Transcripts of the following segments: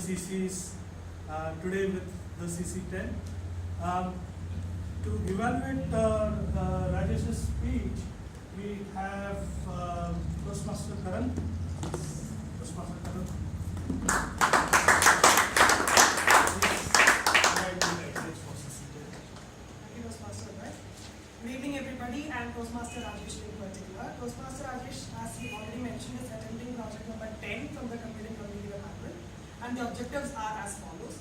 CCs today with the CC10. To evaluate Rajesh's speech, we have Toastmaster Karan. Toastmaster Karan. Good evening, everybody. I am Toastmaster Rajesh in particular. Toastmaster Rajesh, as he already mentioned, is attending project number 10 from the Communicator panel, and the objectives are as follows: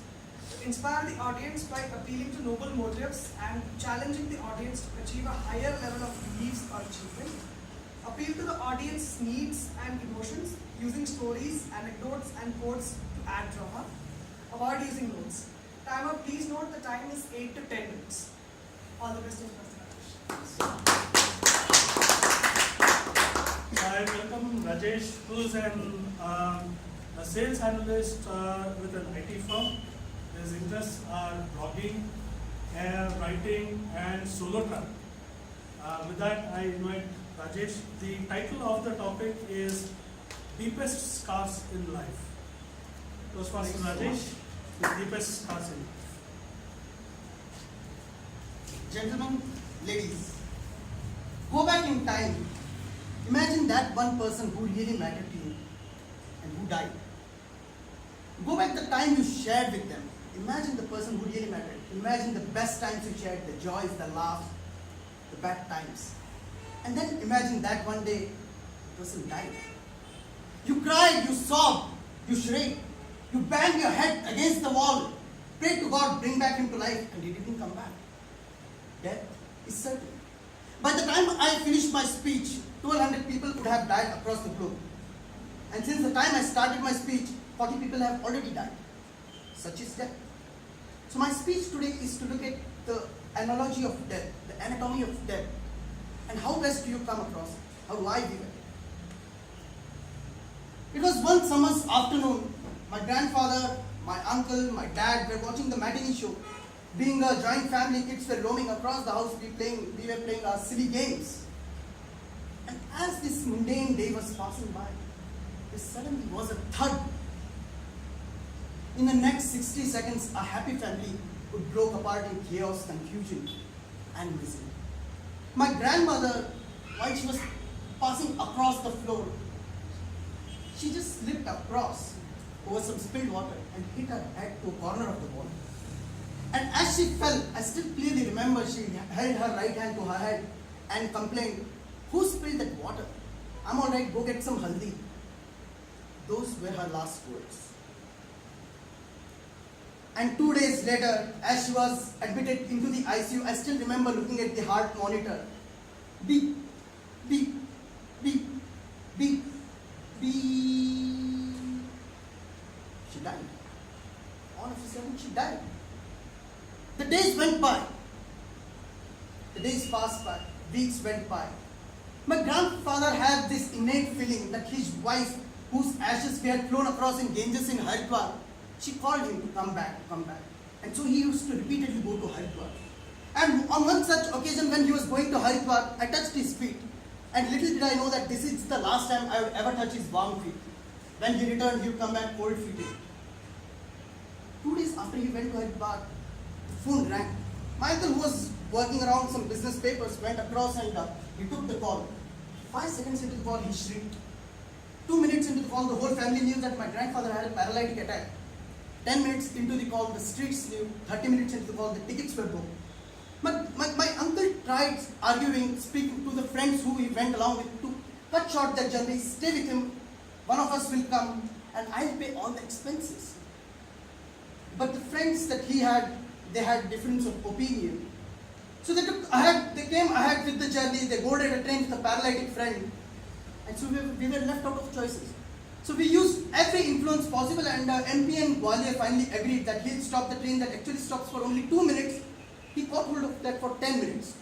to inspire the audience by appealing to noble motives and challenging the audience to achieve a higher level of beliefs or achievement; appeal to the audience's needs and emotions using stories, anecdotes, and quotes to add drama; avoid using notes. Timer, please note the time is 8 to 10 minutes. All the best, Toastmaster. I welcome Rajesh, who is a sales analyst with an IT firm. His interests are blogging, writing, and solo travel. With that, I invite Rajesh. The title of the topic is Deepest Scars in Life. Toastmaster Rajesh, Deepest Scars in Life. Gentlemen, ladies, go back in time. Imagine that one person who really mattered to you and who died. Go back the time you shared with them. Imagine the person who really mattered. Imagine the best times you shared, the joys, the laughs, the bad times. And then imagine that one day the person died. You cried, you sobbed, you shrieked, you banged your head against the wall, prayed to God, bring back him to life, and he didn't come back. Death is certain. By the time I finished my speech, 1,200 people would have died across the globe. And since the time I started my speech, 40 people have already died. Such is death. So my speech today is to look at the analogy of death, the anatomy of death, and how best do you come across it, how do I view it. It was one summer's afternoon. My grandfather, my uncle, my dad were watching the matinee show. Being a joint family, kids were roaming across the house. We were playing our silly games. And as this mundane day was passing by, there suddenly was a thud. In the next 60 seconds, a happy family would broke apart in chaos, confusion, and misery. My grandmother, while she was passing across the floor, she just slipped across over some spilled water and hit her head to a corner of the wall. And as she fell, I still clearly remember she held her right hand to her head and complained, "Who spilled that water? I'm all right, go get some haldi." Those were her last words. And 2 days later, as she was admitted into the ICU, I still remember looking at the heart monitor. Beep, beep, beep, beep, beep. She died. All of a sudden, she died. The days went by. The days passed by. Weeks went by. My grandfather had this innate feeling that his wife, whose ashes we had flown across in Ganges in Haridwar, she called him to come back. And so he used to repeatedly go to Haridwar. And on one such occasion when he was going to Haridwar, I touched his feet. And little did I know that this is the last time I would ever touch his warm feet. When he returned, he would come back cold feeted. 2 days after he went to Haridwar, the phone rang. My uncle, who was working around some business papers, went across and he took the call. 5 seconds into the call, he shrieked. 2 minutes into the call, the whole family knew that my grandfather had a paralytic attack. 10 minutes into the call, the streets knew. 30 minutes into the call, the tickets were booked. My uncle tried arguing, speaking to the friends who he went along with to cut short that journey, stay with him, one of us will come and I'll pay all the expenses. But the friends that he had, they had difference of opinion. So they came ahead with the journey, they boarded a train with a paralytic friend. And so we were left out of choices. So we used every influence possible, and MP and Gwalior finally agreed that he'll stop the train that actually stops for only 2 minutes. He caught hold of that for 10 minutes.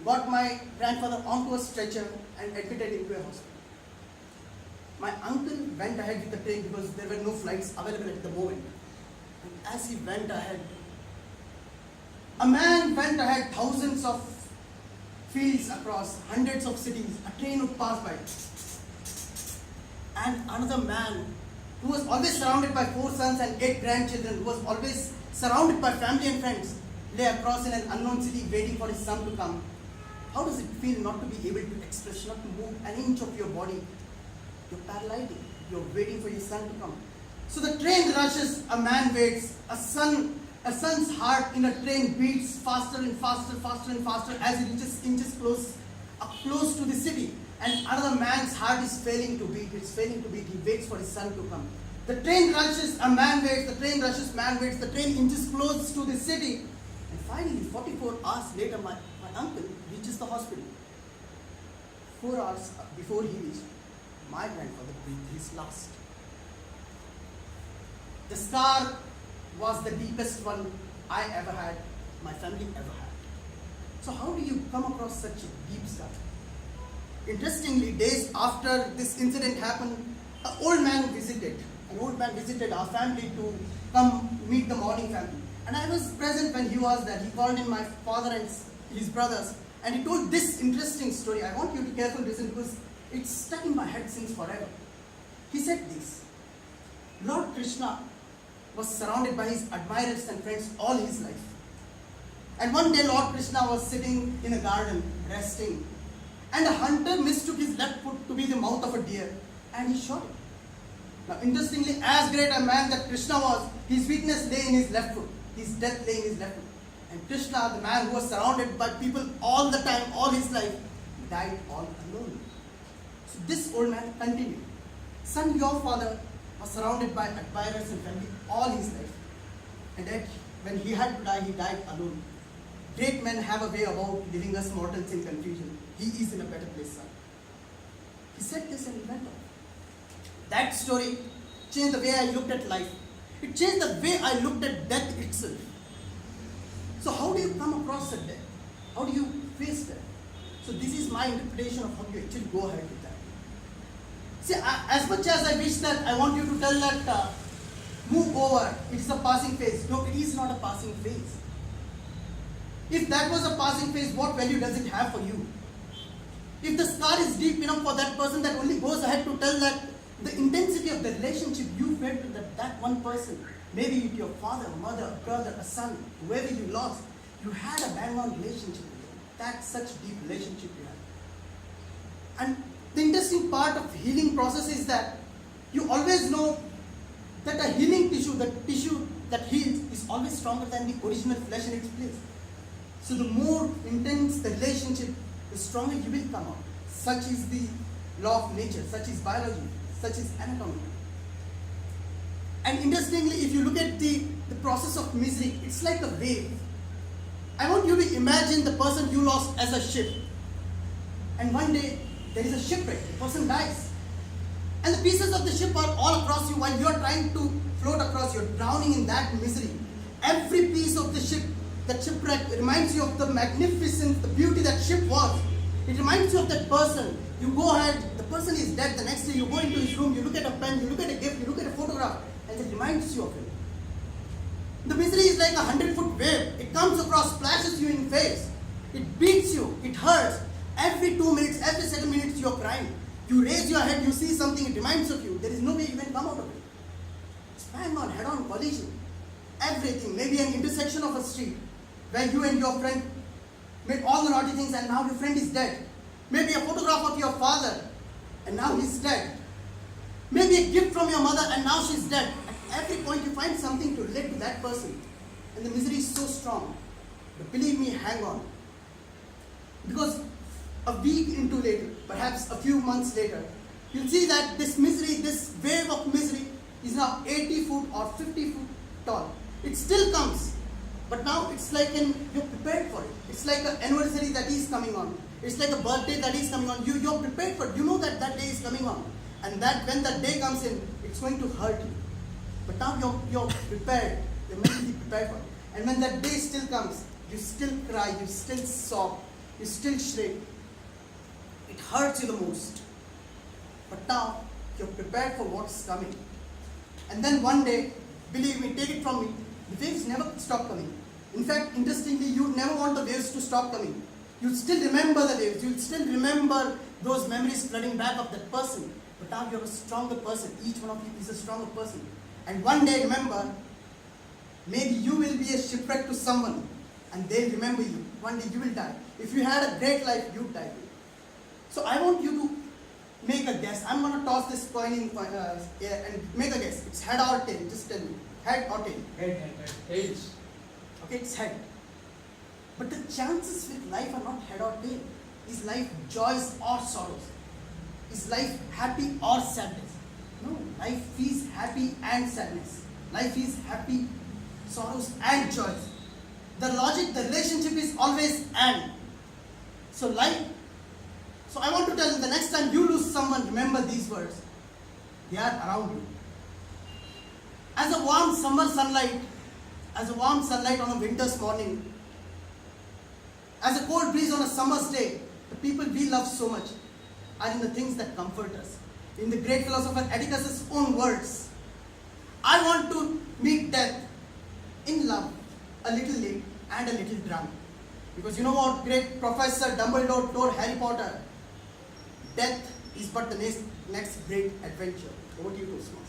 Got my grandfather onto a stretcher and admitted into a hospital. My uncle went ahead with the train because there were no flights available at the moment. And as he went ahead, a man went ahead thousands of fields across, hundreds of cities. A train would pass by. And another man who was always surrounded by 4 sons and 8 grandchildren, who was always surrounded by family and friends, lay across in an unknown city waiting for his son to come. How does it feel not to be able to express, not to move an inch of your body? You're paralyzed. You're waiting for your son to come. So the train rushes, a man waits, a son's heart in a train beats faster and faster, faster and faster as it reaches inches close to the city. And another man's heart is failing to beat. It's failing to beat. He waits for his son to come. The train rushes, a man waits. The train rushes, man waits. The train inches close to the city. And finally, 44 hours later, my uncle reaches the hospital. 4 hours before he reached, my grandfather breathed his last. The scar was the deepest one I ever had, my family ever had. So how do you come across such a deep scar? Interestingly, days after this incident happened, an old man visited our family to come meet the mourning family. And I was present when he was there. He called in my father and his brothers, and he told this interesting story. I want you to carefully listen because it's stuck in my head since forever. He said this: Lord Krishna was surrounded by his admirers and friends all his life. And one day Lord Krishna was sitting in a garden, resting, and a hunter mistook his left foot to be the mouth of a deer, and he shot it. Now interestingly, as great a man that Krishna was, his weakness lay in his left foot. His death lay in his left foot. And Krishna, the man who was surrounded by people all the time, all his life, died all alone. So this old man continued. Son, your father was surrounded by admirers and family all his life. And yet, when he had to die, he died alone. Great men have a way about leaving us mortals in confusion. He is in a better place, son. He said this and he went on. That story changed the way I looked at life. It changed the way I looked at death itself. So how do you come across a death? How do you face death? So this is my interpretation of how you actually go ahead with that. See, as much as I wish that I want you to tell that move over, it's a passing phase. No, it is not a passing phase. If that was a passing phase, what value does it have for you? If the scar is deep enough for that person, that only goes ahead to tell that the intensity of the relationship you felt with that one person, maybe with your father, mother, brother, a son, whoever you lost, you had a bang-on relationship with them. That's such deep relationship you had. And the interesting part of healing process is that you always know that a healing tissue, the tissue that heals, is always stronger than the original flesh in its place. So the more intense the relationship, the stronger you will come out. Such is the law of nature, such is biology, such is anatomy. And interestingly, if you look at the process of misery, it's like a wave. I want you to imagine the person you lost as a ship. And one day, there is a shipwreck, the person dies. And the pieces of the ship are all across you while you are trying to float across, you're drowning in that misery. Every piece of the ship, that shipwreck, reminds you of the magnificence, the beauty that ship was. It reminds you of that person. You go ahead, the person is dead, the next day you go into his room, you look at a pen, you look at a gift, you look at a photograph, and it reminds you of him. The misery is like a 100-foot wave. It comes across, splashes you in the face. It beats you, it hurts. Every 2 minutes, every 7 minutes you're crying. You raise your head, you see something, it reminds of you. There is no way you can come out of it. It's bang on, head-on collision. Everything, maybe an intersection of a street where you and your friend made all the naughty things and now your friend is dead. Maybe a photograph of your father and now he's dead. Maybe a gift from your mother and now she's dead. At every point you find something to relate to that person. And the misery is so strong. But believe me, hang on. Because a week into later, perhaps a few months later, you'll see that this misery, this wave of misery is now 80 foot or 50 foot tall. It still comes. But now it's like you're prepared for it. It's like an anniversary that is coming on. It's like a birthday that is coming on. You're prepared for it. You know that day is coming on. And that when that day comes in, it's going to hurt you. But now you're prepared. You're mentally prepared for it. And when that day still comes, you still cry, you still sob, you still shriek. It hurts you the most. But now you're prepared for what's coming. And then one day, believe me, take it from me, the waves never stop coming. In fact, interestingly, you never want the waves to stop coming. You still remember the waves. You still remember those memories flooding back of that person. But now you're a stronger person. Each one of you is a stronger person. And one day, remember, maybe you will be a shipwreck to someone and they'll remember you. One day you will die. If you had a great life, you'd die. So I want you to make a guess. I'm going to toss this coin in air and make a guess. It's head or tail. Just tell me. Head or tail? Head. Heads. Okay, it's head. But the chances with life are not head or tail. Is life joys or sorrows? Is life happy or sadness? No, life is happy and sadness. Life is happy, sorrows and joys. The logic, the relationship is always and. So I want to tell you, the next time you lose someone, remember these words. They are around you. As a warm sunlight on a winter's morning, as a cold breeze on a summer's day, the people we love so much are in the things that comfort us. In the great philosopher Atticus' own words, I want to meet death in love, a little late and a little drunk. Because you know what great Professor Dumbledore told Harry Potter? Death is but the next great adventure. Over to you, Toastmasters.